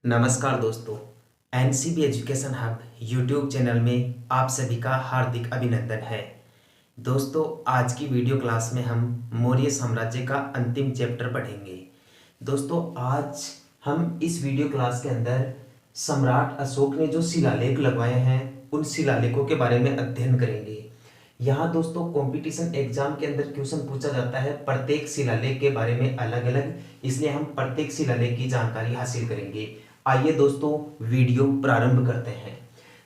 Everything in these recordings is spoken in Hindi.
नमस्कार दोस्तों। NCB education hub YouTube channel में आप सभी का हार्दिक अभिनंदन है। दोस्तों, आज की वीडियो क्लास में हम मौर्य साम्राज्य का अंतिम चैप्टर पढ़ेंगे। दोस्तों, आज हम इस वीडियो क्लास के अंदर सम्राट अशोक ने जो शिलालेख लगवाए हैं उन शिलालेखों के बारे में अध्ययन करेंगे। यहाँ दोस्तों कंपटीशन एग्जाम के अंदर क्वेश्चन पूछा जाता है प्रत्येक शिलालेख के बारे में अलग अलग, इसलिए हम प्रत्येक शिलालेख की जानकारी हासिल करेंगे। आइए दोस्तों वीडियो प्रारंभ करते हैं।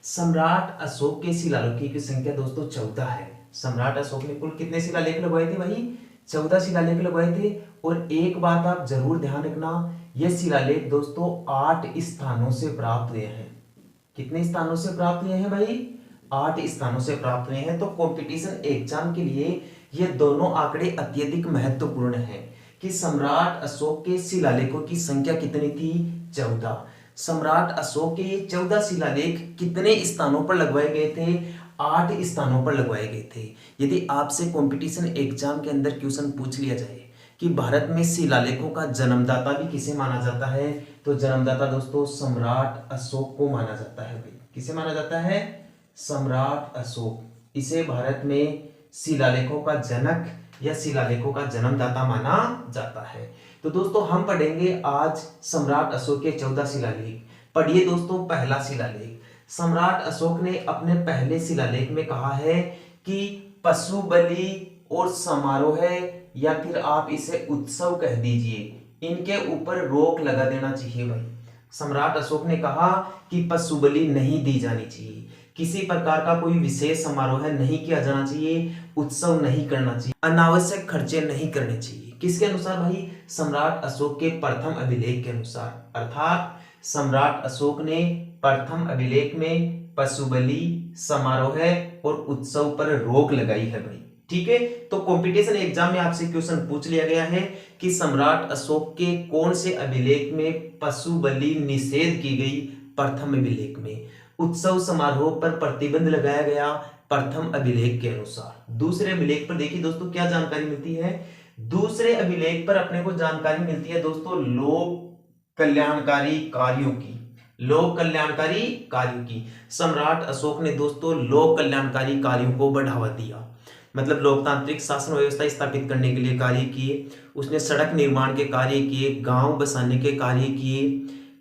सम्राट अशोक के शिलालेखों की संख्या दोस्तों 14 है। सम्राट अशोक ने कुल कितने शिलालेख लगवाए थे भाई? 14 शिलालेख लगवाए थे। और एक बात आप जरूर ध्यान रखना, यह शिलालेख दोस्तों 8 स्थानों से प्राप्त हुए हैं। कितने स्थानों से प्राप्त हुए हैं भाई? 8 स्थानों से प्राप्त हुए हैं। तो कंपटीशन एग्जाम के लिए ये दोनों आंकड़े अत्यधिक महत्वपूर्ण हैं कि सम्राट अशोक के शिलालेखों की संख्या कितनी थी? 14। सम्राट अशोक के ये 14 शिलालेख कितने स्थानों पर लगवाए गए थे? 8 स्थानों पर लगवाए गए थे। यदि आपसे कंपटीशन एग्जाम के अंदर क्वेश्चन पूछ लिया जाए कि भारत में शिलालेखों का जन्मदाता भी किसे माना जाता है, तो जन्मदाता दोस्तों सम्राट अशोक को माना जाता है। भाई किसे माना जाता है? सम्राट अशोक। इसे भारत में शिलालेखों का जनक या शिलालेखों का जन्मदाता माना जाता है। तो दोस्तों हम पढ़ेंगे आज सम्राट अशोक के 14 शिलालेख। पढ़िए दोस्तों पहला शिलालेख। सम्राट अशोक ने अपने पहले शिलालेख में कहा है कि पशु बलि और समारोह या फिर आप इसे उत्सव कह दीजिए, इनके ऊपर रोक लगा देना चाहिए। भाई सम्राट अशोक ने कहा कि पशु बलि नहीं दी जानी चाहिए, किसी प्रकार का कोई विशेष समारोह नहीं किया जाना चाहिए, उत्सव नहीं करना चाहिए, अनावश्यक खर्चे नहीं करने चाहिए। किसके अनुसार भाई? सम्राट अशोक के प्रथम अभिलेख के अनुसार। अर्थात सम्राट अशोक ने प्रथम अभिलेख में पशु बलि, समारोह और उत्सव पर रोक लगाई है। भाई ठीक है। तो कंपटीशन एग्जाम में आपसे क्वेश्चन पूछ लिया गया है कि सम्राट अशोक के कौन से अभिलेख में पशु बलि निषेध की गई? प्रथम अभिलेख में। उत्सव समारोह पर प्रतिबंध लगाया गया प्रथम अभिलेख के अनुसार। दूसरे अभिलेख पर देखिए दोस्तों क्या जानकारी मिलती है। दूसरे अभिलेख पर अपने को जानकारी मिलती है दोस्तों लोक कल्याणकारी कार्यों की। लोक कल्याणकारी कार्यों की सम्राट अशोक ने दोस्तों लोक कल्याणकारी कार्यों को बढ़ावा दिया, मतलब लोकतांत्रिक शासन व्यवस्था स्थापित करने के लिए कार्य किए। उसने सड़क निर्माण के कार्य किए, गांव बसाने के कार्य किए,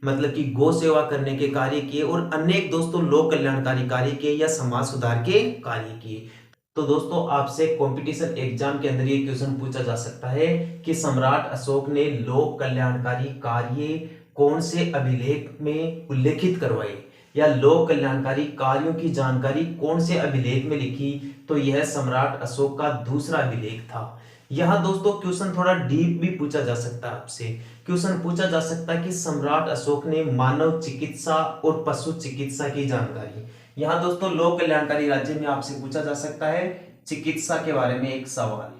मतलब कि गौ सेवा करने के कार्य किए और अनेक दोस्तों लोक कल्याणकारी कार्य किए या समाज सुधार के कार्य किए। तो दोस्तों आपसे कंपटीशन एग्जाम के अंदर ये क्वेश्चन पूछा जा सकता है कि सम्राट अशोक ने लोक कल्याणकारी कार्य कौन से अभिलेख में उल्लेखित करवाए या लोक कल्याणकारी कार्यों की जानकारी कौन से अभिलेख में लिखी? तो यह सम्राट अशोक का दूसरा अभिलेख था। यहां दोस्तों क्वेश्चन थोड़ा डीप भी पूछा जा सकता है आपसे। क्वेश्चन पूछा जा सकता है कि सम्राट अशोक ने मानव चिकित्सा और पशु चिकित्सा की जानकारी। यहां दोस्तों लोक कल्याणकारी राज्य में आपसे पूछा जा सकता है चिकित्सा के बारे में एक सवाल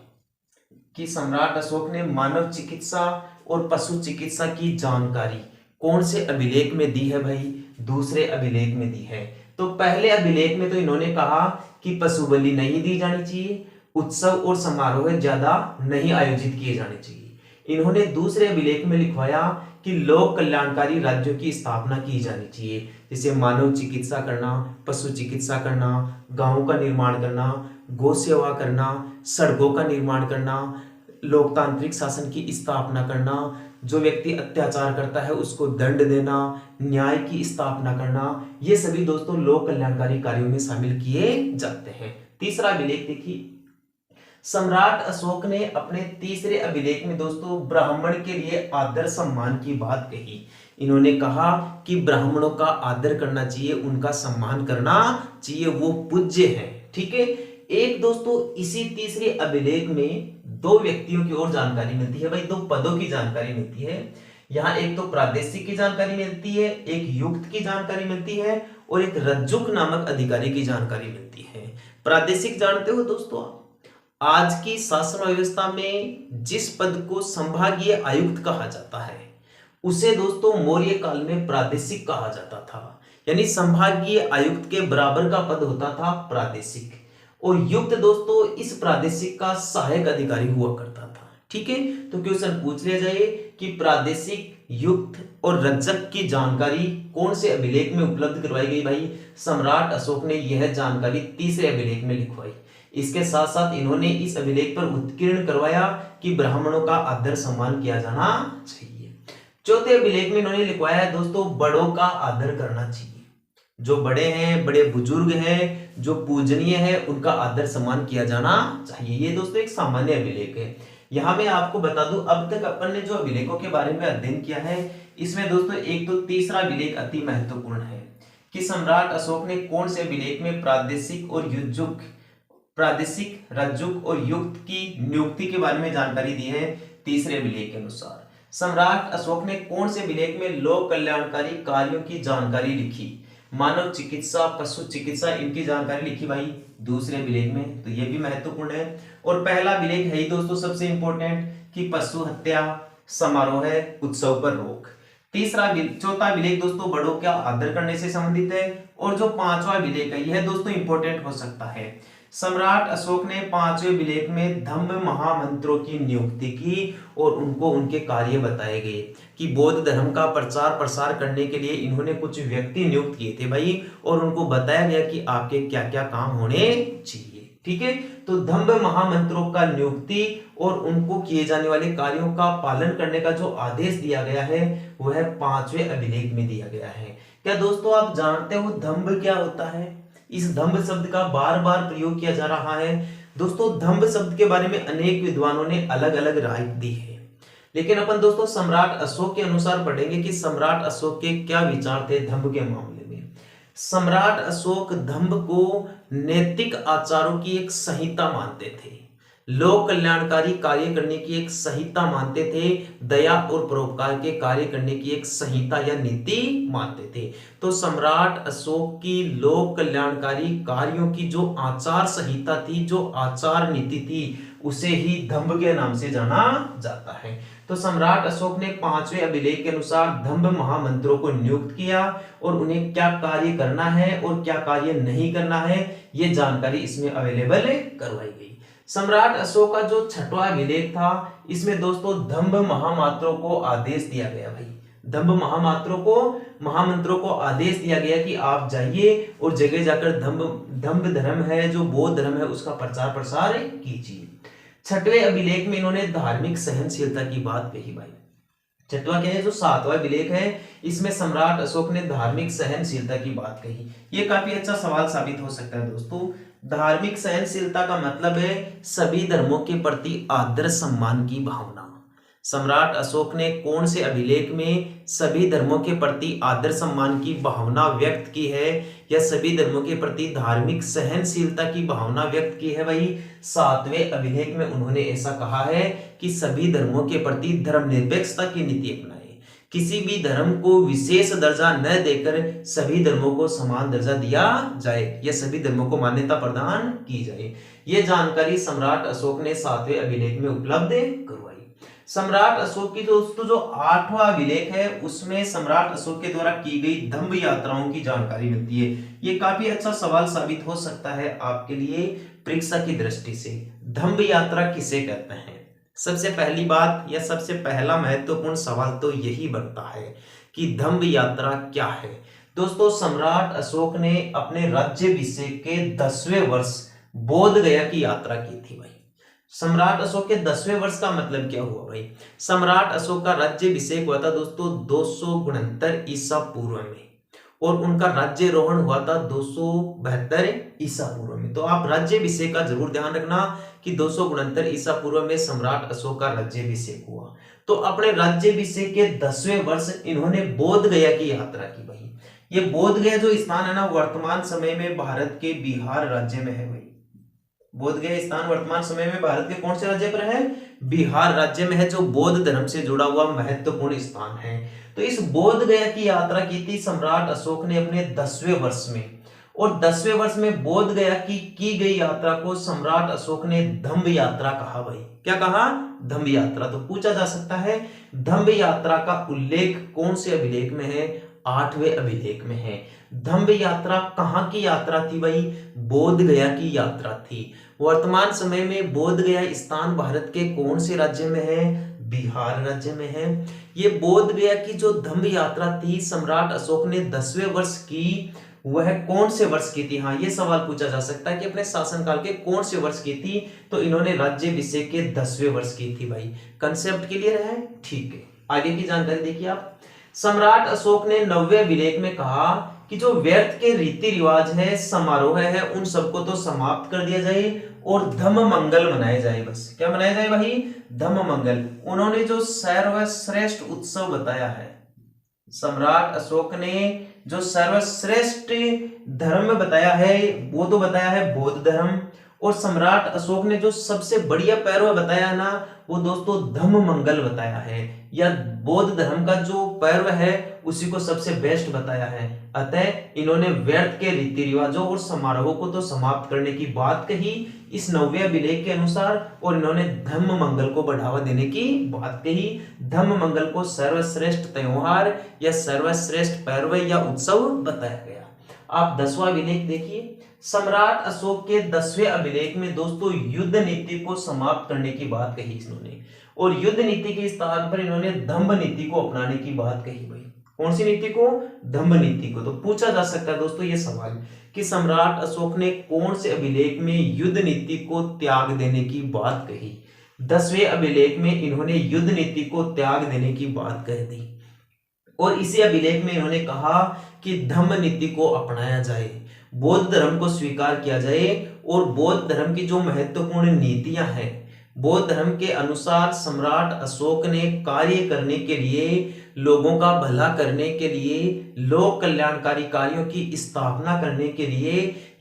कि सम्राट अशोक ने मानव चिकित्सा और पशु चिकित्सा की जानकारी कौन से अभिलेख में दी है? भाई दूसरे अभिलेख में दी है। तो पहले अभिलेख में तो इन्होंने कहा कि पशु बलि नहीं दी जानी चाहिए, उत्सव और समारोह ज्यादा नहीं आयोजित किए जाने चाहिए। इन्होंने दूसरे अभिलेख में लिखवाया कि लोक कल्याणकारी राज्यों की स्थापना की जानी चाहिए, जैसे मानव चिकित्सा करना, पशु चिकित्सा करना, गांवों का निर्माण करना, गौ सेवा करना, सड़कों का निर्माण करना, लोकतांत्रिक शासन की स्थापना करना, जो व्यक्ति अत्याचार करता है उसको दंड देना, न्याय की स्थापना करना, ये सभी दोस्तों लोक कल्याणकारी कार्यों में शामिल किए जाते हैं। तीसरा अभिलेख देखिए। सम्राट अशोक ने अपने तीसरे अभिलेख में दोस्तों ब्राह्मण के लिए आदर सम्मान की बात कही। इन्होंने कहा कि ब्राह्मणों का आदर करना चाहिए, उनका सम्मान करना चाहिए, वो पूज्य हैं। ठीक है। एक दोस्तों इसी तीसरे अभिलेख में दो व्यक्तियों की और जानकारी मिलती है। भाई दो पदों की जानकारी मिलती है। यहाँ एक तो प्रादेशिक की जानकारी मिलती है, एक युक्त की जानकारी मिलती है और एक रज्जुक नामक अधिकारी की जानकारी मिलती है। प्रादेशिक जानते हो दोस्तों, आज की शासन व्यवस्था में जिस पद को संभागीय आयुक्त कहा जाता है उसे दोस्तों मौर्य काल में प्रादेशिक कहा जाता था। यानी संभागीय आयुक्त के बराबर का पद होता था प्रादेशिक, और युक्त दोस्तों इस प्रादेशिक का सहायक अधिकारी हुआ करता था। ठीक है। तो क्वेश्चन पूछ लिया जाए कि प्रादेशिक युक्त और रज्जक की जानकारी कौन से अभिलेख में उपलब्ध करवाई गई भाई? सम्राट अशोक ने यह जानकारी तीसरे अभिलेख में लिखवाई। इसके साथ साथ इन्होंने इस अभिलेख पर उत्कीर्ण करवाया कि ब्राह्मणों का आदर सम्मान किया जाना चाहिए। चौथे अभिलेख में इन्होंने लिखवाया है दोस्तों, बड़ों का आदर करना चाहिए। जो बड़े हैं, बड़े बुजुर्ग हैं, जो पूजनीय है, उनका आदर सम्मान किया जाना चाहिए। ये दोस्तों एक सामान्य अभिलेख है। यहाँ मैं आपको बता दूं, अब तक अपन ने जो अभिलेखों के बारे में अध्ययन किया है, इसमें दोस्तों एक तो तीसरा अभिलेख अति महत्वपूर्ण है कि सम्राट अशोक ने कौन से अभिलेख में प्रादेशिक रज्जुक और युक्त की नियुक्ति के बारे में जानकारी दी है। तीसरे अभिलेख के अनुसार सम्राट अशोक ने कौन से अभिलेख में लोक कल्याणकारी कार्यों की जानकारी लिखी? मानव चिकित्सा, पशु चिकित्सा, इनकी जानकारी लिखी भाई दूसरे अभिलेख में। तो ये भी महत्वपूर्ण है। और पहला अभिलेख है ही दोस्तों सबसे इंपॉर्टेंट कि पशु हत्या समारोह है, उत्सव पर रोक। चौथा अभिलेख दोस्तों बड़ों का आदर करने से संबंधित है। और जो पांचवा अभिलेख है यह दोस्तों इंपॉर्टेंट हो सकता है। सम्राट अशोक ने पांचवें अभिलेख में धम्म महामंत्रों की नियुक्ति की और उनको उनके कार्य बताए गए कि बौद्ध धर्म का प्रचार प्रसार करने के लिए इन्होंने कुछ व्यक्ति नियुक्त किए थे भाई, और उनको बताया गया कि आपके क्या क्या काम होने चाहिए। ठीक है, तो धम्म महामंत्रों का नियुक्ति और उनको किए जाने वाले कार्यों का पालन करने का जो आदेश दिया गया है वह पांचवें अभिलेख में दिया गया है। क्या दोस्तों आप जानते हो धम्म क्या होता है? इस धम्म शब्द का बार बार प्रयोग किया जा रहा है। दोस्तों धम्म शब्द के बारे में अनेक विद्वानों ने अलग अलग राय दी है, लेकिन अपन दोस्तों सम्राट अशोक के अनुसार पढ़ेंगे कि सम्राट अशोक के क्या विचार थे धम्म के मामले में। सम्राट अशोक धम्म को नैतिक आचारों की एक संहिता मानते थे, लोक कल्याणकारी कार्य करने की एक संहिता मानते थे, दया और परोपकार के कार्य करने की एक संहिता या नीति मानते थे। तो सम्राट अशोक की लोक कल्याणकारी कार्यों की जो आचार संहिता थी, जो आचार नीति थी, उसे ही धम्म के नाम से जाना जाता है। तो सम्राट अशोक ने पांचवें अभिलेख के अनुसार धम्म महामंत्रों को नियुक्त किया और उन्हें क्या कार्य करना है और क्या कार्य नहीं करना है, ये जानकारी इसमें अवेलेबल करवाई गई। सम्राट अशोक का जो छठवां अभिलेख था, इसमें दोस्तों धम्म महामंत्रों को आदेश दिया गया भाई। धम्म महामंत्रों को आदेश दिया गया कि आप जाइए और जगह जाकर धम्म धर्म है, जो बौद्ध धर्म है, उसका प्रचार प्रसार कीजिए। छठवें अभिलेख में इन्होंने धार्मिक सहनशीलता की बात कही भाई। छठवां क्या है? जो सातवां अभिलेख है, इसमें सम्राट अशोक ने धार्मिक सहनशीलता की बात कही। ये काफी अच्छा सवाल साबित हो सकता है दोस्तों। धार्मिक सहनशीलता का मतलब है सभी धर्मों के प्रति आदर सम्मान की भावना। सम्राट अशोक ने कौन से अभिलेख में सभी धर्मों के प्रति आदर सम्मान की भावना व्यक्त की है, या सभी धर्मों के प्रति धार्मिक सहनशीलता की भावना व्यक्त की है भाई? सातवें अभिलेख में उन्होंने ऐसा कहा है कि सभी धर्मों के प्रति धर्मनिरपेक्षता की नीति अपनाए, किसी भी धर्म को विशेष दर्जा न देकर सभी धर्मों को समान दर्जा दिया जाए, या सभी धर्मों को मान्यता प्रदान की जाए। यह जानकारी सम्राट अशोक ने सातवें अभिलेख में उपलब्ध करवाई। सम्राट अशोक की दोस्तों जो आठवां अभिलेख है, उसमें सम्राट अशोक के द्वारा की गई धम्म यात्राओं की जानकारी मिलती है। ये काफी अच्छा सवाल साबित हो सकता है आपके लिए परीक्षा की दृष्टि से। धम्म यात्रा किसे कहते हैं? सबसे पहली बात या सबसे पहला महत्वपूर्ण सवाल तो यही बनता है कि धम्म यात्रा क्या है। दोस्तों सम्राट अशोक ने अपने राज्याभिषेक के 10वें वर्ष बोध गया की यात्रा की थी भाई। सम्राट अशोक के 10वें वर्ष का मतलब क्या हुआ भाई? सम्राट अशोक का राज्याभिषेक हुआ था दोस्तों 269 ईसा पूर्व में, और उनका राज्यारोहण हुआ था 272 ईसा पूर्व में। तो आप राज्याभिषेक का जरूर ध्यान रखना कि 269 ईसा पूर्व में सम्राट अशोक का राज्याभिषेक हुआ। तो अपने राज्याभिषेक के 10वें वर्ष इन्होंने बोध गया की यात्रा की भाई। ये बोध गया जो स्थान है ना, वर्तमान समय में भारत के बिहार राज्य में है भाई। बोध गया स्थान वर्तमान समय में भारत के कौन से राज्य पर है? बिहार राज्य में है, जो बौद्ध धर्म से जुड़ा हुआ महत्वपूर्ण स्थान है। तो इस बोध गया की यात्रा की थी सम्राट अशोक ने अपने 10वें वर्ष में, और 10वें वर्ष में बोध गया की गई यात्रा को सम्राट अशोक ने धम्म यात्रा कहा भाई। क्या कहा? धम्म यात्रा। तो पूछा जा सकता है धम्म यात्रा का उल्लेख कौन से अभिलेख में है? 8वें अभिलेख में है। धम्म यात्रा कहाँ की यात्रा थी भाई? बोध गया की यात्रा थी। वर्तमान समय में बोध गया स्थान भारत के कौन से राज्य में है? बिहार राज्य में है। ये बोध गया की जो धम्म यात्रा थी सम्राट अशोक ने 10वें वर्ष की, वह कौन से वर्ष की थी? हाँ, ये सवाल पूछा जा सकता है कि अपने शासनकाल के कौन से वर्ष की थी। तो इन्होंने राज्याभिषेक के 10वें वर्ष की थी भाई। कंसेप्ट क्लियर है? ठीक है, आगे की जानकारी देखिए आप। सम्राट अशोक ने 90वें अभिलेख में कहा कि जो व्यर्थ के रीति रिवाज है, समारोह है, उन सबको तो समाप्त कर दिया जाए और धम्म मंगल मनाए जाए। बस क्या मनाया जाए भाई? धम्म मंगल। उन्होंने जो सर्वश्रेष्ठ उत्सव बताया है, सम्राट अशोक ने जो सर्वश्रेष्ठ धर्म बताया है वो तो बताया है बौद्ध धर्म। और सम्राट अशोक ने जो सबसे बढ़िया पर्व बताया ना, वो दोस्तों धम्म मंगल बताया है, या बौद्ध धर्म का जो पर्व है उसी को सबसे बेस्ट बताया है। अतः इन्होंने व्यर्थ के रीति रिवाजों और समारोहों को तो समाप्त करने की बात कही इस 90वें अभिलेख के अनुसार, और इन्होंने धम्म मंगल को बढ़ावा देने की बात कही। धम्म मंगल को सर्वश्रेष्ठ त्योहार या सर्वश्रेष्ठ पर्व या उत्सव बताया गया। आप 10वां अभिलेख देखिए। सम्राट अशोक के 10वें अभिलेख में दोस्तों युद्ध नीति को समाप्त करने की बात कही इन्होंने, और युद्ध नीति के स्थान पर इन्होंने धम्म नीति को अपनाने की बात कही भाई। कौन सी नीति को? धम्म नीति को। तो पूछा जा सकता है दोस्तों ये सवाल कि सम्राट अशोक ने कौन से अभिलेख में युद्ध नीति को त्याग देने की बात कही? 10वें अभिलेख में इन्होंने युद्ध नीति को त्याग देने की बात कह दी, और इसी अभिलेख में इन्होंने कहा कि धम्म नीति को अपनाया जाए, बौद्ध धर्म को स्वीकार किया जाए, और बौद्ध धर्म की जो महत्वपूर्ण नीतियां हैं, बौद्ध धर्म के अनुसार सम्राट अशोक ने कार्य करने के लिए, लोगों का भला करने के लिए, लोक कल्याणकारी कार्यों की स्थापना करने के लिए,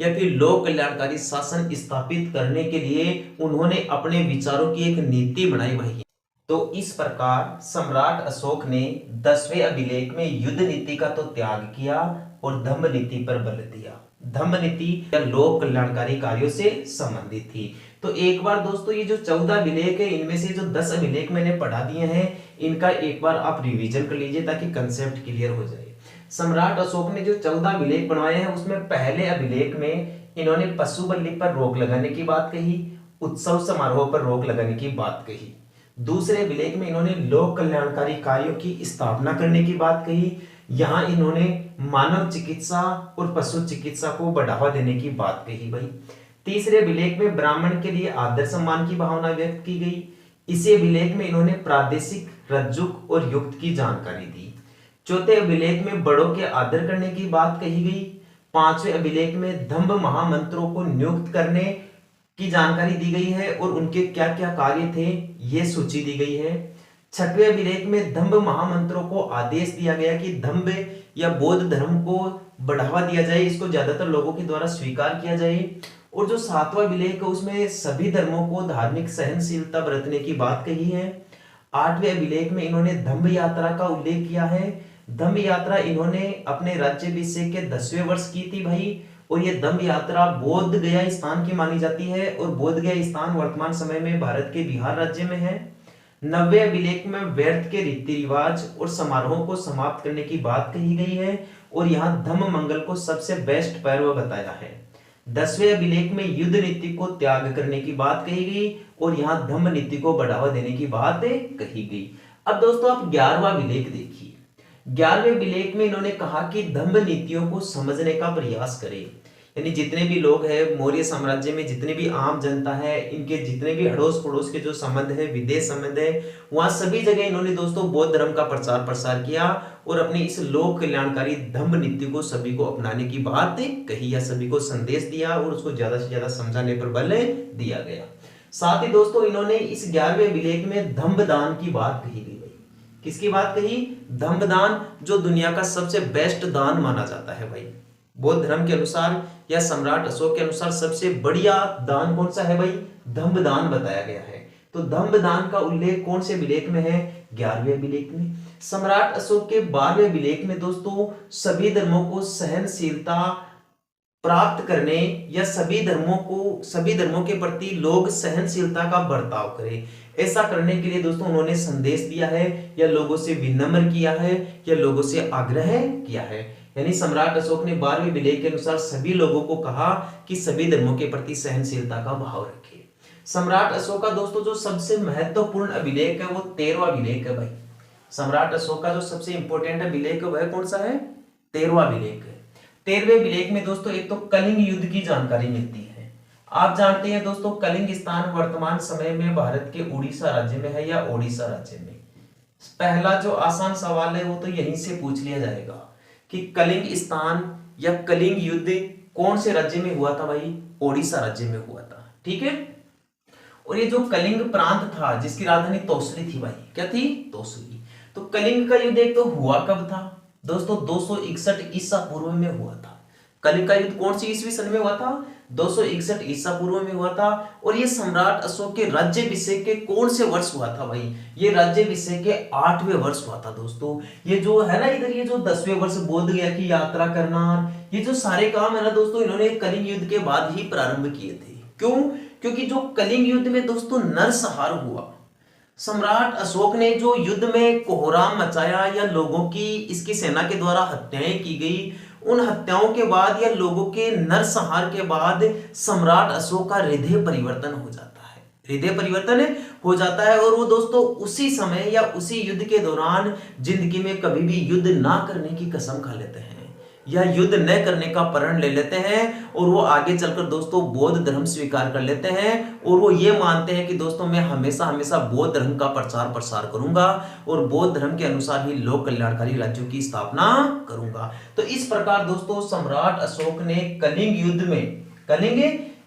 या फिर लोक कल्याणकारी शासन स्थापित करने के लिए उन्होंने अपने विचारों की एक नीति बनाई भाई। तो इस प्रकार सम्राट अशोक ने 10वें अभिलेख में युद्ध नीति का तो त्याग किया और धम्म नीति पर बल दिया। धम्म नीति या लोक कल्याणकारी कार्यों से संबंधित थी। तो एक बार दोस्तों ये जो 14 अभिलेख है, इनमें से जो 10 अभिलेख मैंने पढ़ा दिए हैं, इनका एक बार आप रिवीजन कर लीजिए ताकि कंसेप्ट क्लियर हो जाए। सम्राट अशोक ने जो 14 अभिलेख बनवाए हैं उसमें पहले अभिलेख में इन्होंने पशु बलि पर रोक लगाने की बात कही, उत्सव समारोह पर रोक लगाने की बात कही। दूसरे अभिलेख में इन्होंने लोक कल्याणकारी कार्यों की स्थापना करने की बात कही। यहां इन्होंने मानव चिकित्सा और पशु चिकित्सा को बढ़ावा देने की बात कही भाई। तीसरे अभिलेख में ब्राह्मण के लिए आदर सम्मान की भावना व्यक्त की गई। इसी अभिलेख में इन्होंने प्रादेशिक, रज्जुक और युक्त की जानकारी दी। चौथे अभिलेख में बड़ों के आदर करने की बात कही गई। पांचवें अभिलेख में धम्म महामंत्रों को नियुक्त करने की जानकारी दी गई है और उनके क्या क्या कार्य थे ये सूची दी गई है। छठवें अभिलेख में धम्म महामंत्रों को आदेश दिया गया कि धम्म या बौद्ध धर्म को बढ़ावा दिया जाए, इसको ज्यादातर लोगों के द्वारा स्वीकार किया जाए। और जो 7वां अभिलेख है उसमें सभी धर्मों को धार्मिक सहनशीलता बरतने की बात कही है। 8वें अभिलेख में इन्होंने धम्म यात्रा का उल्लेख किया है। धम्म यात्रा इन्होंने अपने राज्याभिषेक के 10वें वर्ष की थी भाई, और ये धम्म यात्रा बोध गया स्थान की मानी जाती है, और बोध गया स्थान वर्तमान समय में भारत के बिहार राज्य में है। 90वें अभिलेख में व्यर्थ के रीति रिवाज और समारोहों को समाप्त करने की बात कही गई है, और यहाँ धम्म मंगल को सबसे बेस्ट पर्व बताया है। 10वें अभिलेख में युद्ध नीति को त्याग करने की बात कही गई, और यहाँ धम्म नीति को बढ़ावा देने की बात कही गई। अब दोस्तों आप 11वां अभिलेख देखिए। 11वें अभिलेख में इन्होंने कहा कि धम्म नीतियों को समझने का प्रयास करें, यानी जितने भी लोग हैं मौर्य साम्राज्य में, जितने भी आम जनता है, इनके जितने भी अड़ोस पड़ोस के जो संबंध है, विदेश संबंध है, वहां सभी जगह इन्होंने दोस्तों बौद्ध धर्म का प्रचार प्रसार किया, और अपनी इस लोक कल्याणकारी धम्म नीति को सभी को अपनाने की बात कही, या सभी को संदेश दिया, और उसको ज्यादा से ज्यादा समझाने पर बल दिया गया। साथ ही दोस्तों इन्होंने इस 11वें अभिलेख में धम्म दान की बात कही गई। किसकी बात कही? धम्म दान, जो दुनिया का सबसे बेस्ट दान माना जाता है भाई। बौद्ध धर्म के अनुसार या सम्राट अशोक के अनुसार सबसे बढ़िया दान कौन सा है भाई? धम्म दान बताया गया है। तो धम्म दान का उल्लेख कौन से अभिलेख में है? 11वें अभिलेख में। सम्राट अशोक के 12वें अभिलेख में दोस्तों सभी धर्मों को सहनशीलता प्राप्त करने, या सभी धर्मों के प्रति लोग सहनशीलता का बर्ताव करें, ऐसा करने के लिए दोस्तों उन्होंने संदेश दिया है, या लोगों से विनम्र किया है, या लोगों से आग्रह किया है। यानी सम्राट अशोक ने 12वें अभिलेख के अनुसार सभी लोगों को कहा कि सभी धर्मों के प्रति सहनशीलता का भाव रखें। सम्राट अशोक का दोस्तों जो सबसे महत्वपूर्ण अभिलेख है वो 13वां अभिलेख है भाई। सम्राट अशोक का जो सबसे इंपॉर्टेंट अभिलेख है वह कौन सा है? 13वां अभिलेख है। 13वें अभिलेख में दोस्तों एक तो कलिंग युद्ध की जानकारी मिलती है। आप जानते हैं दोस्तों कलिंग स्थान वर्तमान समय में भारत के उड़ीसा राज्य में है या ओडिशा राज्य में। पहला जो आसान सवाल है वो तो यहीं से पूछ लिया जाएगा कि कलिंग स्थान या कलिंग युद्ध कौन से राज्य में हुआ था भाई? ओडिशा राज्य में हुआ था। ठीक है। और ये जो कलिंग प्रांत था जिसकी राजधानी तौसली थी भाई, क्या थी? तौसली। तो कलिंग का युद्ध एक तो हुआ कब था दोस्तों? 261 ईसा पूर्व में हुआ था। कलिंग का युद्ध कौन सी ईस्वी सन में हुआ था? 261 ईसा पूर्व में हुआ था। और ये सम्राट अशोक के राज्याभिषेक के कौन से वर्ष हुआ था भाई? ये राज्याभिषेक के 8वें वर्ष हुआ था दोस्तों। ये जो है ना इधर ये जो 10वें वर्ष बोध गया की यात्रा करना, ये जो सारे काम है ना दोस्तों इन्होंने कलिंग युद्ध के बाद ही प्रारंभ किए थे। क्यों? क्योंकि जो कलिंग युद्ध में दोस्तों नरसंहार हुआ, सम्राट अशोक ने जो युद्ध में कोहराम मचाया या लोगों की इसकी सेना के द्वारा हत्याएं की गई, उन हत्याओं के बाद या लोगों के नरसंहार के बाद सम्राट अशोक का हृदय परिवर्तन हो जाता है। हृदय परिवर्तन हो जाता है और वो दोस्तों उसी समय या उसी युद्ध के दौरान जिंदगी में कभी भी युद्ध ना करने की कसम खा लेते हैं या युद्ध न करने का प्रण ले लेते हैं और वो आगे चलकर दोस्तों बौद्ध धर्म स्वीकार कर लेते हैं और वो ये मानते हैं कि दोस्तों मैं हमेशा हमेशा बौद्ध धर्म का प्रचार प्रसार करूंगा और बौद्ध धर्म के अनुसार ही लोक कल्याणकारी राज्यों की स्थापना करूंगा। तो इस प्रकार दोस्तों सम्राट अशोक ने कलिंग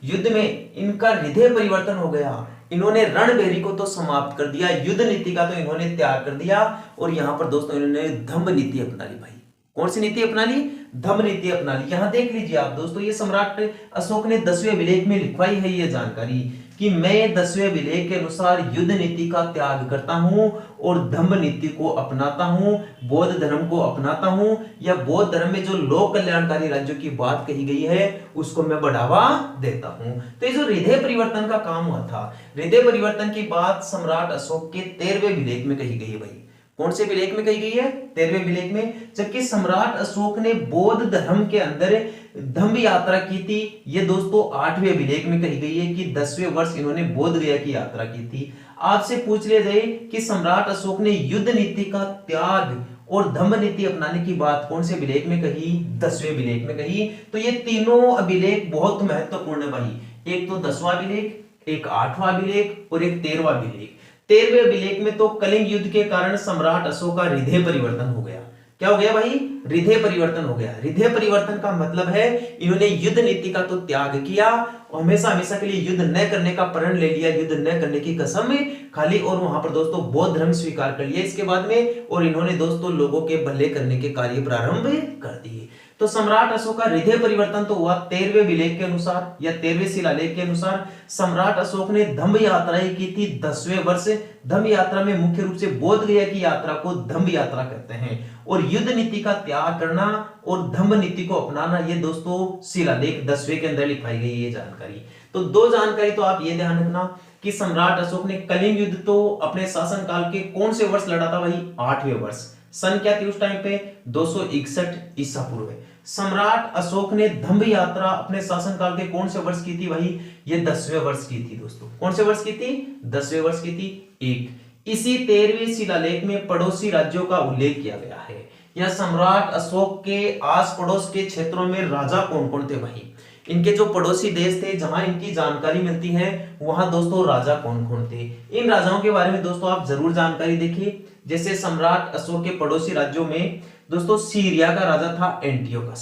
युद्ध में इनका हृदय परिवर्तन हो गया। इन्होंने रणभेरी को तो समाप्त कर दिया, युद्ध नीति का तो इन्होंने त्याग कर दिया और यहां पर दोस्तों इन्होंने धम्म नीति अपना ली भाई। कौन सी नीति अपना ली? धम्म नीति अपना ली। यहां देख लीजिए आप दोस्तों ये सम्राट अशोक ने 10वें अभिलेख में लिखवाई है ये जानकारी कि मैं 10वें अभिलेख के अनुसार युद्ध नीति का त्याग करता हूं और धम्म नीति को अपनाता हूं, बौद्ध धर्म को अपनाता हूं या बौद्ध धर्म में जो लोक कल्याणकारी राज्यों की बात कही गई है उसको मैं बढ़ावा देता हूं। तो ये जो हृदय परिवर्तन का काम हुआ था, हृदय परिवर्तन की बात सम्राट अशोक के 13वें अभिलेख में कही गई है भाई। कौन से अभिलेख में कही गई है? 13वें अभिलेख में। जबकि सम्राट अशोक ने बौद्ध धर्म के अंदर धम्म यात्रा की थी, ये दोस्तों 8वें अभिलेख में कही गई है कि 10वें वर्ष इन्होंने बोध गया की यात्रा की थी। आपसे पूछ लिया जाए कि सम्राट अशोक ने युद्ध नीति का त्याग और धम्म नीति अपनाने की बात कौन से अभिलेख में कही? 10वें अभिलेख में कही। तो ये तीनों अभिलेख बहुत महत्वपूर्ण है भाई। एक तो 10वां अभिलेख, एक 8वां अभिलेख और एक 13वां अभिलेख। 13वें अभिलेख में तो कलिंग युद्ध के कारण सम्राट अशोक का हृदय परिवर्तन हो गया। क्या हो गया भाई? हृदय परिवर्तन हो गया। हृदय परिवर्तन का मतलब है इन्होंने युद्ध नीति का तो त्याग किया और हमेशा हमेशा के लिए युद्ध न करने का प्रण ले लिया, युद्ध न करने की कसम खाली और वहां पर दोस्तों बौद्ध धर्म स्वीकार कर लिया इसके बाद में और इन्होंने दोस्तों लोगों के भले करने के कार्य प्रारंभ कर दिए। तो सम्राट अशोक का हृदय परिवर्तन तो हुआ 13वें अभिलेख के अनुसार या 13वें शिलालेख के अनुसार। सम्राट अशोक ने धम्म यात्राएं की थी 10वें वर्ष। धम्म यात्रा में मुख्य रूप से बोध गया की यात्रा को धम्म यात्रा कहते हैं और युद्ध नीति का त्याग करना और धम्म नीति को अपनाना ये दोस्तों शिलालेख 10वें के अंदर लिखाई गई ये जानकारी। तो दो जानकारी तो आप ये ध्यान रखना कि सम्राट अशोक ने कलिंग युद्ध तो अपने शासनकाल के कौन से वर्ष लड़ा था भाई? 8वें वर्ष। सन क्या थी उस टाइम पे? 261 ईसा पूर्व। सम्राट अशोक ने धम्म यात्रा अपने शासनकाल के कौन से वर्ष की थी भाई? ये 10वें वर्ष की थी दोस्तों। कौन से वर्ष की थी? 10वें वर्ष की थी। एक इसी 13वें शिलालेख में पड़ोसी राज्यों का उल्लेख किया गया है या सम्राट अशोक के आस पड़ोस के क्षेत्रों में राजा कौन कौन थे भाई? इनके जो पड़ोसी देश थे जहां इनकी जानकारी मिलती है वहां दोस्तों राजा कौन कौन थे? इन राजाओं के बारे में दोस्तों आप जरूर जानकारी देखिए। जैसे सम्राट अशोक के पड़ोसी राज्यों में दोस्तों सीरिया का राजा था एंटियोकस।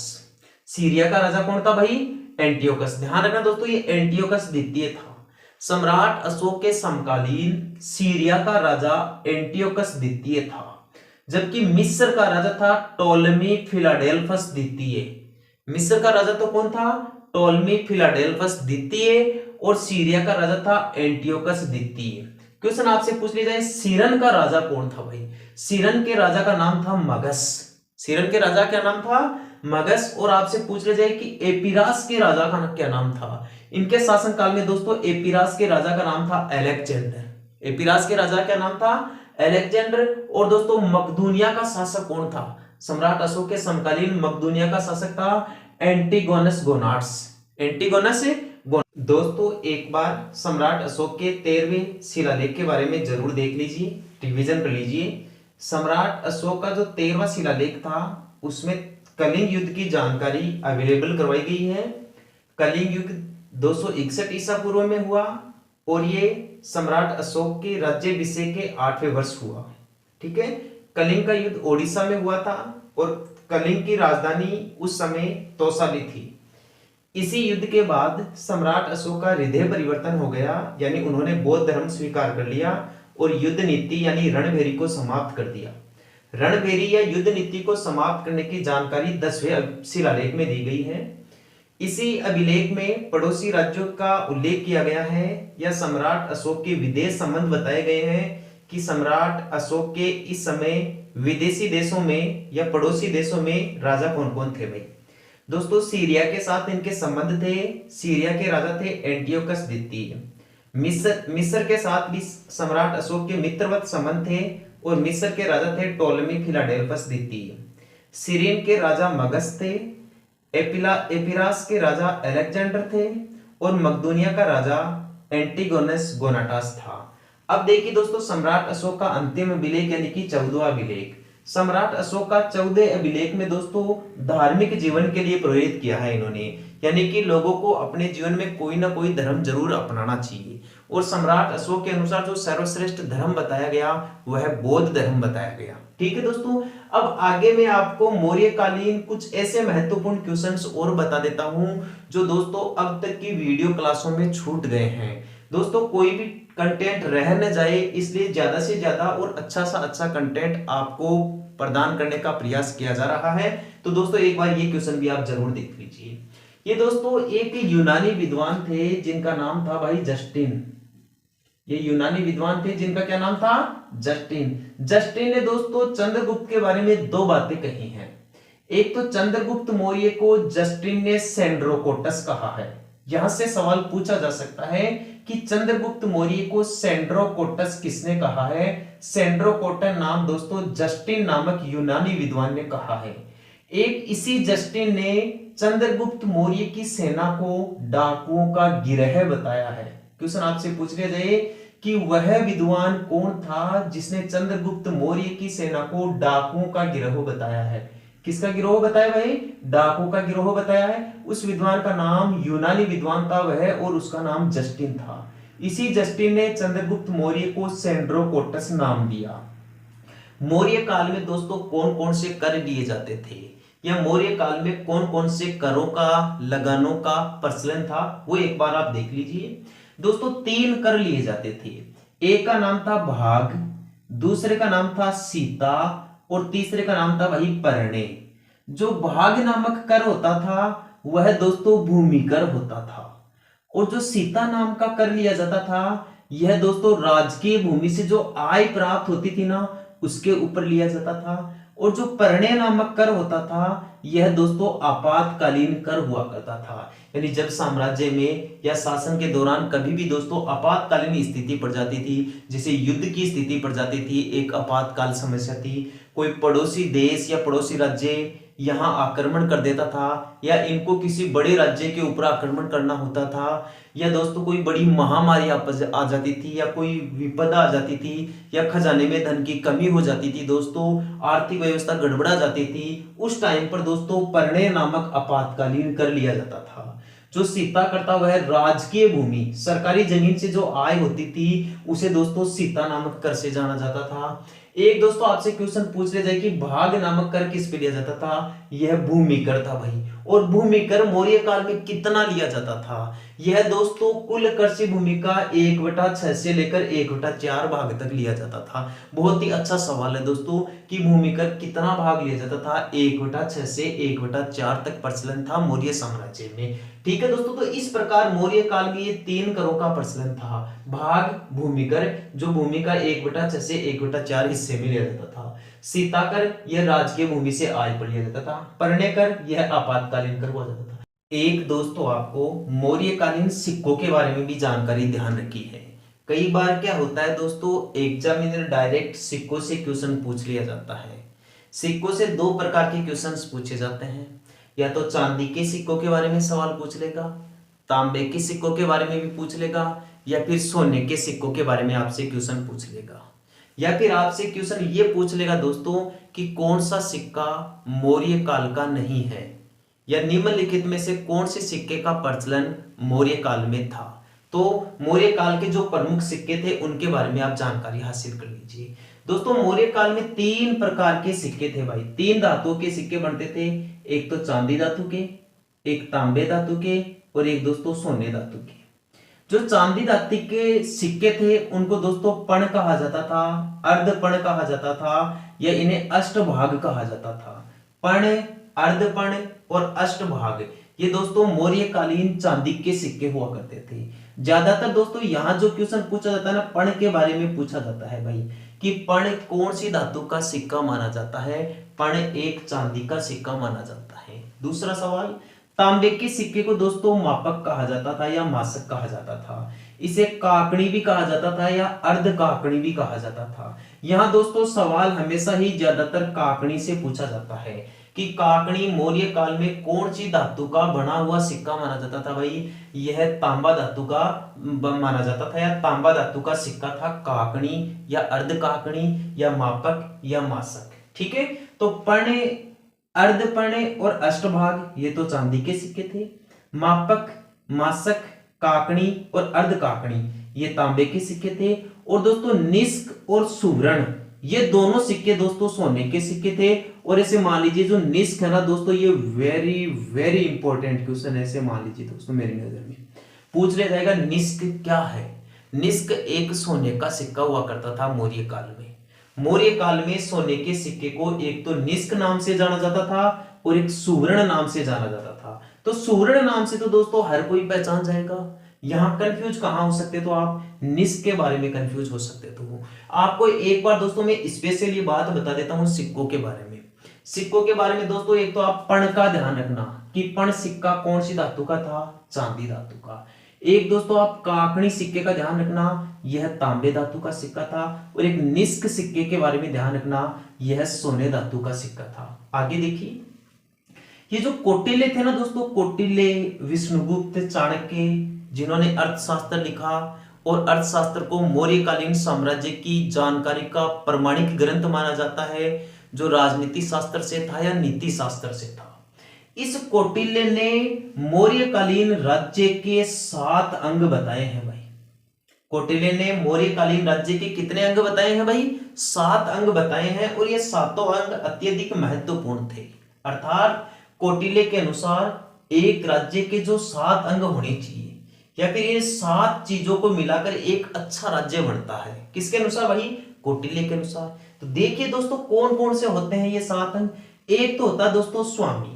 सीरिया का राजा कौन था भाई? एंटियोकस। ध्यान रखना दोस्तों ये एंटियोकस द्वितीय था। सम्राट अशोक के समकालीन सीरिया का राजा एंटियोकस द्वितीय था। जबकि मिस्र का राजा था टोलमी फिलाडेल्फस द्वितीय। मिस्र का राजा तो कौन था? टोलमी फिलाडेल्फस द्वितीय और सीरिया का राजा था एंटियोकस द्वितीय। क्वेश्चन आपसे पूछ लिया जाए सीरन का राजा कौन था भाई? सीरन के राजा का नाम था मगस। सीरन के राजा क्या नाम था? मगस। और आपसे पूछ लिया जाए कि एपिरास के राजा का क्या नाम था? इनके शासनकाल में दोस्तों एपिरास के राजा का नाम था अलेक्जेंडर। एपिरास के राजा क्या नाम था? अलेक्जेंडर। और दोस्तों मकदूनिया का शासक कौन था? सम्राट अशोक के समकालीन मकदूनिया का शासक था एंटिगोनस गोनार्ड्स। एंटिगोनस दोस्तों एक बार सम्राट अशोक के 13वें शिलालेख के बारे में जरूर देख लीजिए, रिवीजन कर लीजिए। सम्राट अशोक का जो 13वां शिलालेख था उसमें कलिंग युद्ध की जानकारी अवेलेबल करवाई गई है। कलिंग युद्ध 261 ईसा पूर्व में हुआ और ये सम्राट अशोक के राज्याभिषेक के 8वें वर्ष हुआ। ठीक है, कलिंग का युद्ध ओडिशा में हुआ था और कलिंग की राजधानी उस समय तौसाली थी। इसी युद्ध के बाद सम्राट अशोक का हृदय परिवर्तन हो गया, यानी उन्होंने बौद्ध धर्म स्वीकार कर लिया और युद्ध नीति यानी रणभेरी को समाप्त कर दिया। रणभेरी या युद्ध नीति को समाप्त करने की जानकारी 10वें शिलालेख में दी गई है। इसी अभिलेख में पड़ोसी राज्यों का उल्लेख किया गया है या सम्राट अशोक के विदेश संबंध बताए गए हैं कि सम्राट अशोक के इस समय विदेशी देशों में या पड़ोसी देशों में राजा कौन कौन थे। भाई दोस्तों सीरिया के साथ इनके संबंध थे। सीरिया के राजा थे एंटियोकस द्वितीय। मिस्र के साथ भी सम्राट अशोक के मित्रवत संबंध थे और मिस्र के राजा थे टोलमी फिलाडेल्फस द्वितीय। सीरियन के राजा मगस थे। एपिरास के राजा अलेक्जेंडर थे और मकदूनिया का राजा एंटिगोनस गोनाटास था। अब देखिए दोस्तों सम्राट अशोक का अंतिम अभिलेख यानी कि 14वां अभिलेख। सम्राट अशोक का 14 अभिलेख में दोस्तों धार्मिक जीवन के लिए प्रेरित किया है इन्होंने, यानी कि लोगों को अपने जीवन में कोई ना कोई धर्म जरूर अपनाना चाहिए। और सम्राट अशोक के अनुसार जो सर्वश्रेष्ठ धर्म बताया गया वह बौद्ध धर्म बताया गया। ठीक है दोस्तों, अब आगे मैं आपको मौर्यकालीन कुछ ऐसे महत्वपूर्ण क्वेश्चंस और बता देता हूं जो दोस्तों अब तक की वीडियो क्लासों में छूट गए हैं। दोस्तों कोई भी कंटेंट रह न जाए इसलिए ज्यादा से ज्यादा और अच्छा सा अच्छा कंटेंट आपको प्रदान करने का प्रयास किया जा रहा है। तो दोस्तों एक बार ये क्वेश्चन भी आप जरूर देख लीजिए। ये दोस्तों एक यूनानी विद्वान थे जिनका नाम था भाई जस्टिन। ये यूनानी विद्वान थे जिनका क्या नाम था? जस्टिन। जस्टिन ने दोस्तों चंद्रगुप्त के बारे में दो बातें कही हैं। एक तो चंद्रगुप्त मौर्य को जस्टिन ने सेंड्रोकोटस कहा है। यहां से सवाल पूछा जा सकता है कि चंद्रगुप्त मौर्य को सेंड्रोकोटस किसने कहा है? सेंड्रोकोटस नाम दोस्तों जस्टिन नामक यूनानी विद्वान ने कहा है। एक इसी जस्टिन ने चंद्रगुप्त मौर्य की सेना को डाकुओं का गिरह बताया है। क्वेश्चन आपसे पूछ लिया जाए कि वह विद्वान कौन था जिसने चंद्रगुप्त मौर्य की सेना को डाकुओं का गिरोह बताया है? किसका गिरोह बताया भाई? डाकू का गिरोह बताया है। उस विद्वान का नाम यूनानी विद्वान था वह, और उसका नाम जस्टिन था। इसी जस्टिन ने चंद्रगुप्त मौर्य को सेंड्रोकोटस नाम दिया। मौर्य काल में दोस्तों कौन कौन से कर लिए जाते थे या मौर्य काल में कौन कौन से करों का लगानों का प्रचलन था वो एक बार आप देख लीजिए। दोस्तों 3 कर लिए जाते थे। एक का नाम था भाग, दूसरे का नाम था सीता और तीसरे का नाम था वही परणे। जो भाग नामक कर होता था वह दोस्तों भूमि कर होता था और जो सीता नाम का कर लिया जाता था यह दोस्तों राजकीय भूमि से जो आय प्राप्त होती थी ना उसके ऊपर लिया जाता था। और जो परणे नामक कर होता था यह दोस्तों आपातकालीन कर हुआ करता था, यानी जब साम्राज्य में या शासन के दौरान कभी भी दोस्तों आपातकालीन स्थिति पड़ जाती थी, जैसे युद्ध की स्थिति पड़ जाती थी, एक आपातकाल समस्या थी, कोई पड़ोसी देश या पड़ोसी राज्य यहाँ आक्रमण कर देता था या इनको किसी बड़े राज्य के ऊपर आक्रमण करना होता था या दोस्तों कोई बड़ी महामारी आ जाती थी या कोई विपदा आ जाती थी या खजाने में धन की कमी हो जाती थी, दोस्तों आर्थिक व्यवस्था गड़बड़ा जाती थी, उस टाइम पर दोस्तों परणे नामक आपातकालीन कर लिया जाता था। जो सीता करता वह राजकीय भूमि सरकारी जमीन से जो आय होती थी उसे दोस्तों सीता नामक कर से जाना जाता था। एक दोस्तों आपसे क्वेश्चन पूछ लिया जाए कि भाग नामक कर किस पे लिया जाता था? यह भूमि कर था भाई। और भूमि कर मौर्य काल में कितना लिया जाता था? यह दोस्तों कुल कृषि भूमि का 1/6 से लेकर 1/4 भाग तक लिया जाता था। बहुत ही अच्छा सवाल है दोस्तों कि भूमि कर कितना भाग लिया जाता था? 1/6 से 1/4 तक प्रचलन था मौर्य साम्राज्य में। ठीक है दोस्तों, तो इस प्रकार मौर्य काल में ये 3 करों का प्रचलन था। भाग भूमि कर जो भूमि का 1/6 से 1/4 हिस्से में लिया जाता था। सीता कर यह राजकीय भूमि से आय पर लिया जाता था। परणे कर यह आपातकालीन कर हुआ जाता था। एक दोस्तों आपको मौर्यकालीन सिक्कों के बारे में भी जानकारी ध्यान रखी है। कई बार क्या होता है दोस्तों एग्जामिनर डायरेक्ट सिक्कों से क्वेश्चन पूछ लिया जाता है। सिक्कों से 2 प्रकार के क्वेश्चंस पूछे जाते हैं, या तो चांदी के सिक्कों के बारे में सवाल पूछ लेगा तांबे के सिक्कों के बारे में भी पूछ लेगा, या फिर सोने के सिक्कों के बारे में आपसे क्वेश्चन पूछ लेगा, या फिर आपसे क्वेश्चन ये पूछ लेगा दोस्तों कि कौन सा सिक्का मौर्य काल का नहीं है, या निम्नलिखित में से कौन से सिक्के का प्रचलन मौर्य काल में था। तो मौर्य काल के जो प्रमुख सिक्के थे उनके बारे में आप जानकारी हासिल कर लीजिए। दोस्तों मौर्य काल में 3 प्रकार के सिक्के थे भाई, 3 धातुओं के सिक्के बनते थे। एक तो चांदी धातु के, एक तांबे धातु के, और एक दोस्तों सोने धातु के। जो चांदी धातु के सिक्के थे उनको दोस्तों पण कहा जाता था, अर्धपण कहा जाता था, या इन्हें अष्टभाग कहा जाता था। पण, अर्धपण और अष्टभाग, ये दोस्तों मौर्यकालीन चांदी के सिक्के हुआ करते थे। ज्यादातर दोस्तों यहाँ जो क्वेश्चन पूछा जाता है ना, पण के बारे में पूछा जाता है भाई, कि पण कौन सी धातु का सिक्का माना जाता है। पण एक चांदी का सिक्का माना जाता है। दूसरा सवाल, तांबे के सिक्के को दोस्तों मापक कहा जाता था या मासक कहा जाता था। इसे काकणी भी कहा जाता था या अर्ध काकणी भी कहा जाता था। यहाँ दोस्तों सवाल हमेशा ही ज्यादातर काकणी से पूछा जाता है कि काकणी मौर्य काल में कौन सी धातु का बना हुआ सिक्का माना जाता था। भाई यह तांबा धातु का माना जाता था, या तांबा धातु का सिक्का था काकणी या अर्ध काकणी या मापक या मासक। ठीक है, तो पण, अर्धपर्ण और अष्टभाग ये तो चांदी के सिक्के थे। मापक, मासक, काकणी और अर्ध काकणी ये तांबे के सिक्के थे। और दोस्तों निष्क और सुवर्ण ये दोनों सिक्के दोस्तों सोने के सिक्के थे। और ऐसे मान लीजिए जो निष्क है ना दोस्तों, ये वेरी वेरी इंपॉर्टेंट क्वेश्चन है। ऐसे मान लीजिए दोस्तों मेरी नजर में पूछ लिया जाएगा निष्क क्या है। निष्क एक सोने का सिक्का हुआ करता था मौर्य काल में। मौर्य काल में सोने के सिक्के को एक तो निष्क नाम से जाना जाता था और एक सुवर्ण नाम से जाना जाता था। तो सुवर्ण नाम से तो दोस्तों हर कोई पहचान जाएगा। यहां कंफ्यूज कहां हो सकते, तो आप निष्क के बारे में कंफ्यूज हो सकते। तो आपको एक बार दोस्तों मैं स्पेशली बात बता देता हूं सिक्कों के बारे में। सिक्कों के बारे में दोस्तों एक तो आप पण का ध्यान रखना कि पण सिक्का कौन सी धातु का था, चांदी धातु का। एक दोस्तों आप काकणी सिक्के का ध्यान रखना, यह तांबे धातु का सिक्का था। और एक निष्क सिक्के के बारे में ध्यान रखना, यह सोने धातु का सिक्का था। आगे देखिए, ये जो कौटिल्य थे ना दोस्तों, कौटिल्य, विष्णुगुप्त, चाणक्य, जिन्होंने अर्थशास्त्र लिखा, और अर्थशास्त्र को मौर्यकालीन साम्राज्य की जानकारी का प्रमाणिक ग्रंथ माना जाता है, जो राजनीति शास्त्र से था या नीति शास्त्र से था। इस कौटिल्य ने मौर्यकालीन राज्य के 7 अंग बताए हैं भाई। कौटिल्य ने मौर्यकालीन राज्य के कितने अंग बताए हैं भाई? 7 अंग बताए हैं। और ये 7 अंग अत्यधिक महत्वपूर्ण थे। अर्थात कौटिल्य के अनुसार एक राज्य के जो 7 अंग होने चाहिए, या फिर ये 7 चीजों को मिलाकर एक अच्छा राज्य बनता है। किसके अनुसार भाई? कौटिल्य के अनुसार। तो देखिए दोस्तों कौन कौन से होते हैं ये 7 अंग। एक तो होता है दोस्तों स्वामी,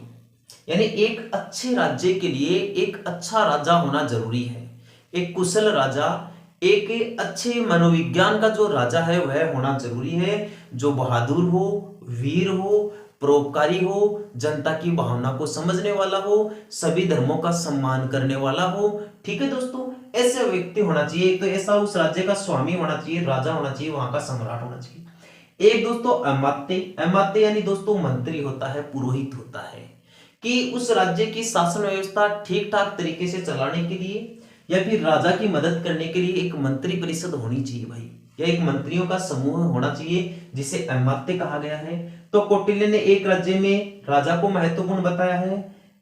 यानी एक अच्छे राज्य के लिए एक अच्छा राजा होना जरूरी है। एक कुशल राजा, एक अच्छे मनोविज्ञान का जो राजा है वह होना जरूरी है, जो बहादुर हो, वीर हो, परोपकारी हो, जनता की भावना को समझने वाला हो, सभी धर्मों का सम्मान करने वाला हो। ठीक है दोस्तों, ऐसे व्यक्ति होना चाहिए। एक तो ऐसा उस राज्य का स्वामी होना चाहिए, राजा होना चाहिए, वहां का सम्राट होना चाहिए। एक दोस्तों अमात्य, अमात्य यानी दोस्तों मंत्री होता है, पुरोहित होता है, कि उस राज्य की शासन व्यवस्था ठीक ठाक तरीके से चलाने के लिए या फिर राजा की मदद करने के लिए एक मंत्री परिषद होनी चाहिए भाई, या एक मंत्रियों का समूह होना चाहिए, जिसे अमात्य कहा गया है। तो कौटिल्य ने एक राज्य में राजा को महत्वपूर्ण बताया है,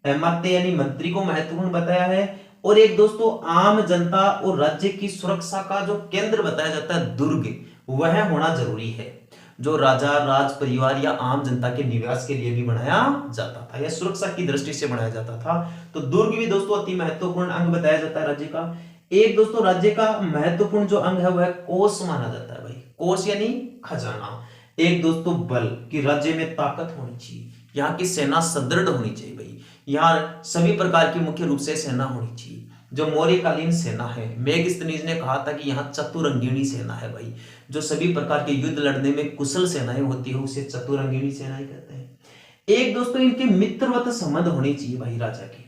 अमात्य यानी मंत्री को महत्वपूर्ण बताया है। और एक दोस्तों आम जनता और राज्य की सुरक्षा का जो केंद्र बताया जाता है दुर्ग, वह होना जरूरी है, जो राजा, राज परिवार या आम जनता के निवास के लिए भी बनाया जाता था या सुरक्षा की दृष्टि से बनाया जाता था। तो दुर्ग भी दोस्तों अति महत्वपूर्ण अंग बताया जाता है राज्य का। एक दोस्तों राज्य का महत्वपूर्ण जो अंग है वह कोष माना जाता है भाई, कोष यानी खजाना। एक दोस्तों बल, कि राज्य में ताकत होनी चाहिए, यहाँ की सेना सुदृढ़ होनी चाहिए भाई, यहाँ सभी प्रकार की मुख्य रूप से सेना होनी चाहिए। जो मौर्यकालीन सेना है, मेगस्थनीज ने कहा था कि यहाँ चतुरंगिणी सेना है भाई, जो सभी प्रकार के युद्ध लड़ने में कुशल सेनाएं होती है उसे चतुरंगिणी सेनाएं कहते हैं। एक दोस्तों इनके मित्रवत संबंध होने चाहिए भाई राजा के,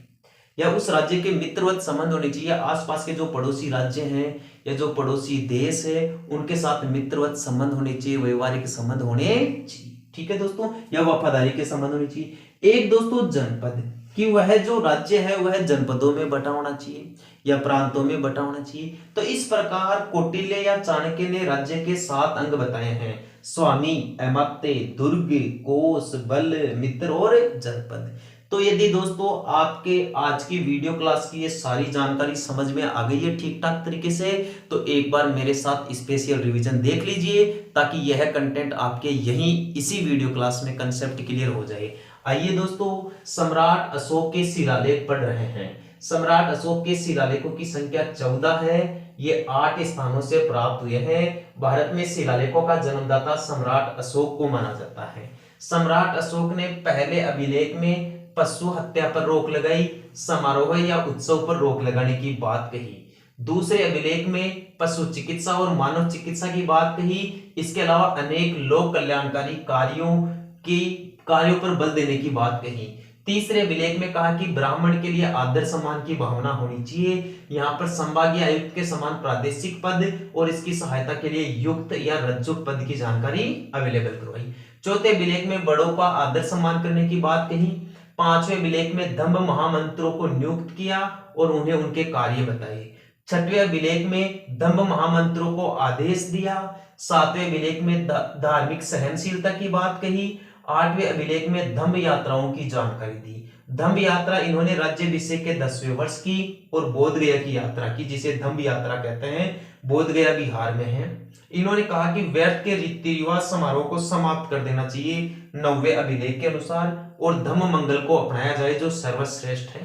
या उस राज्य के मित्रवत संबंध होने चाहिए। आसपास के जो पड़ोसी राज्य हैं या जो पड़ोसी देश है उनके साथ मित्रवत संबंध होने चाहिए, व्यवहारिक संबंध होने चाहिए। ठीक है दोस्तों, या वफादारी के संबंध होने चाहिए। एक दोस्तों जनपद, कि वह जो राज्य है वह जनपदों में बटा होना चाहिए या प्रांतों में बटा होना चाहिए। तो इस प्रकार कौटिल्य या चाणक्य ने राज्य के 7 अंग बताए हैं: स्वामी, अमात्य, दुर्ग, कोष, बल, मित्र और जनपद। तो यदि दोस्तों आपके आज की वीडियो क्लास की ये सारी जानकारी समझ में आ गई है ठीक ठाक तरीके से, तो एक बार मेरे साथ स्पेशल रिवीजन देख लीजिए ताकि यह कंटेंट आपके यहीं इसी वीडियो क्लास में कंसेप्ट क्लियर हो जाए। आइए दोस्तों, सम्राट अशोक के शिलालेख पढ़ रहे हैं। सम्राट अशोक के शिलालेखों की संख्या 14 है। ये 8 स्थानों से प्राप्त हुए हैं। भारत में शिलालेखों का जन्मदाता सम्राट अशोक को माना जाता है। सम्राट अशोक ने पहले अभिलेख में पशु हत्या पर रोक लगाई, समारोह या उत्सव पर रोक लगाने की बात कही। दूसरे अभिलेख में पशु चिकित्सा और मानव चिकित्सा की बात कही। इसके अलावा अनेक लोक कल्याणकारी कार्यों पर बल देने की बात कही। तीसरे अभिलेख में कहा कि ब्राह्मण के लिए आदर सम्मान की भावना होनी चाहिए। यहाँ पर संभागीय आयुक्त के समान प्रादेशिक पद और इसकी सहायता के लिए युक्त या रज्जुक पद की जानकारी अवेलेबल करवाई। चौथे अभिलेख में बड़ों का आदर सम्मान करने की बात कही। पांचवें अभिलेख में दंभ महामंत्रों को नियुक्त किया और उन्हें उनके कार्य बताए। छठवें अभिलेख में दंभ महामंत्रों को आदेश दिया। सातवें अभिलेख में धार्मिक सहनशीलता की बात कही। आठवें अभिलेख में दंभ यात्राओं की जानकारी दी। दंभ यात्रा इन्होंने राज्याभिषेक के 10वें वर्ष की और बोध गया की यात्रा की, जिसे दंभ यात्रा कहते हैं। बोध गया बिहार में है। इन्होंने कहा कि व्यर्थ के रीति रिवाज समारोह को समाप्त कर देना चाहिए 9वें अभिलेख के अनुसार, और धम्म मंगल को अपनाया जाए जो सर्वश्रेष्ठ है।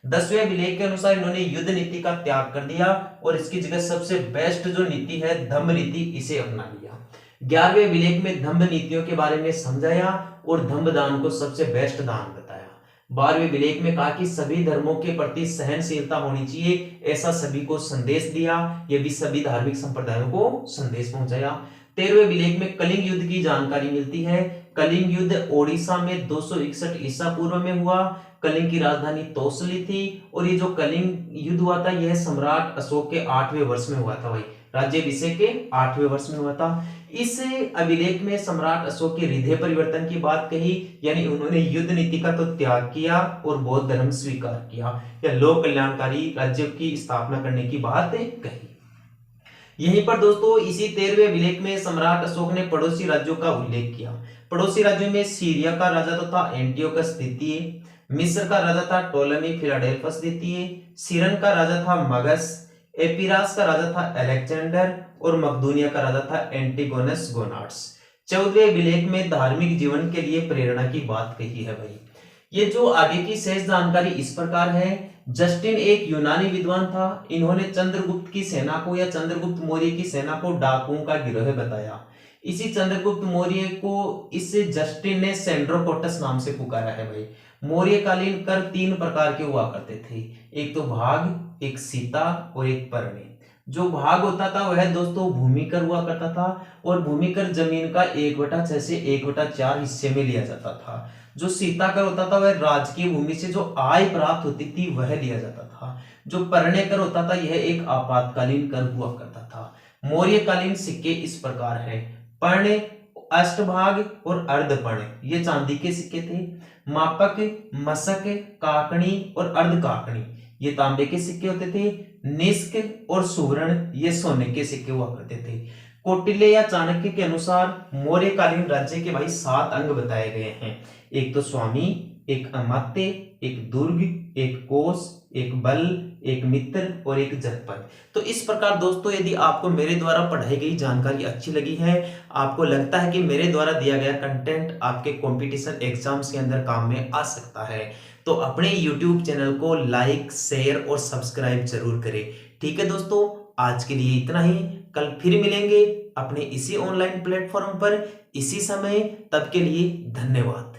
10वें अभिलेख के अनुसार इन्होंने युद्ध नीति का त्याग कर दिया और इसकी जगह सबसे बेस्ट जो नीति है धम्म नीति, इसे अपना लिया। 11वें अभिलेख में धम्म नीतियों के बारे में समझाया और धम्म दान को सबसे बेस्ट दान बताया। 12वें अभिलेख में कहा कि सभी धर्मों के प्रति सहनशीलता होनी चाहिए, ऐसा सभी को संदेश दिया। यह भी सभी धार्मिक संप्रदायों को संदेश पहुंचाया। 13वें अभिलेख में कलिंग युद्ध की जानकारी मिलती है। कलिंग युद्ध ओडिशा में 261 ईसा पूर्व में हुआ। कलिंग की राजधानी तोसली थी और ये जो कलिंग युद्ध हुआ था यह सम्राट अशोक के 8वें वर्ष में हुआ था भाई, राज्याभिषेक के 8वें वर्ष में हुआ था। इस अभिलेख में सम्राट अशोक के हृदय परिवर्तन की बात कही, यानी उन्होंने युद्ध नीति का तो त्याग किया और बौद्ध धर्म स्वीकार किया, या लोक कल्याणकारी राज्य की स्थापना करने की बात कही। यहीं पर दोस्तों इसी 13वें अभिलेख में सम्राट अशोक ने पड़ोसी राज्यों का उल्लेख किया। पड़ोसी राज्यों में सीरिया का राजा तो था एंटियोकस द्वितीय, मिस्र का राजा था टोलेमी फिलाडेल्फस द्वितीय, सीरन का राजा था मगस, एपिरास का राजा था अलेक्जेंडर और मकदूनिया का राजा था एंटिगोनस गोनार्ड्स। 14वें अभिलेख में धार्मिक जीवन के लिए प्रेरणा की बात कही है भाई। ये जो आगे की शेष जानकारी इस प्रकार है। जस्टिन एक यूनानी विद्वान था। इन्होंने चंद्रगुप्त की सेना को या चंद्रगुप्त मौर्य की सेना को डाकुओं का गिरोह बताया। इसी चंद्रगुप्त मौर्य को इस जस्टिन ने सेंड्रोकोटस नाम से पुकारा है भाई। मौर्यकालीन कर 3 प्रकार के हुआ करते थे, एक तो भाग, एक सीता और एक परणे। जो भाग होता था वह दोस्तों भूमिकर हुआ करता था और भूमिकर जमीन का 1/6 से 1/4 हिस्से में लिया जाता था। जो सीता कर होता था वह राजकीय भूमि से जो आय प्राप्त होती थी वह लिया जाता था। जो परणे कर होता था यह एक आपातकालीन कर हुआ करता था। मौर्यकालीन सिक्के इस प्रकार है: पर्ण, अष्टभाग और अर्धपर्ण, ये चांदी के सिक्के थे। मापक, मशक, काकणी और अर्ध काकणी, ये तांबे के सिक्के होते थे। निष्क और सुवर्ण, ये सोने के सिक्के हुआ करते थे। कौटिल्य या चाणक्य के अनुसार मौर्यकालीन राज्य के भाई 7 अंग बताए गए हैं। एक तो स्वामी, एक अमात्य, एक दुर्ग, एक कोष, एक बल, एक मित्र और एक जनपद। तो इस प्रकार दोस्तों यदि आपको मेरे द्वारा पढ़ाई गई जानकारी अच्छी लगी है, आपको लगता है कि मेरे द्वारा दिया गया कंटेंट आपके कंपटीशन एग्जाम्स के अंदर काम में आ सकता है, तो अपने YouTube चैनल को लाइक, शेयर और सब्सक्राइब जरूर करें। ठीक है दोस्तों, आज के लिए इतना ही। कल फिर मिलेंगे अपने इसी ऑनलाइन प्लेटफॉर्म पर इसी समय। तब के लिए धन्यवाद।